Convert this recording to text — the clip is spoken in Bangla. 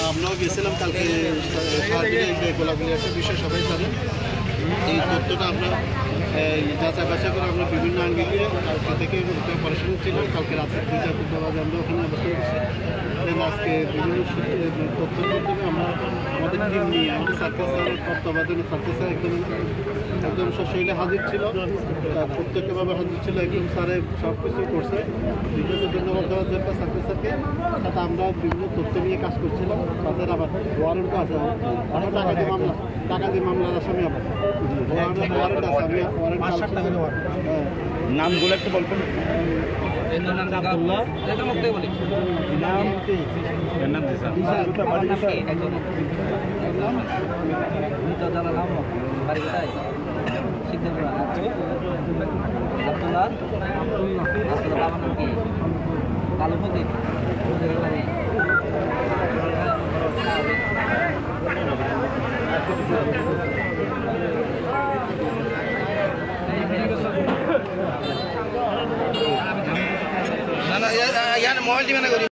আমরাও গেছিলাম কালকে গোলাগুলি একটা বিষয় সবাই জানেন। এই তথ্যটা আমরা যাচাই বাছাই করে আমরা বিভিন্ন আঙ্গিল দিয়ে কালকে থেকে পড়াশোনা ছিল। কালকে রাত্রে 2-4 বাজে আমরা ওখানে অবস্থান করছি। আজকে বিভিন্ন তথ্যের মাধ্যমে আমরা আমাদের টিম নিয়ে আমাদের সার্কেল স্যারের তত্ত্বাবধানে সার্কেল স্যার একদম সশরীরে হাজির ছিল, প্রত্যক্ষভাবে হাজির ছিল। একদম স্যারে সব কিছু করছে। বিভিন্ন ধন্যবাদ দেওয়ার দরকার সার্কেল স্যারকে। সাথে আমরা বিভিন্ন তথ্য নিয়ে কাজ করছিলাম। তাদের আবার ওয়ারেন্ট আছে, আমরা টাকা দিয়ে মামলার আসামি আবার ওয়ারেন্ট আছে। আমি ওয়ারেন্ট নামগুলো একটু বলবেন। মোবাইল দিবে না করি।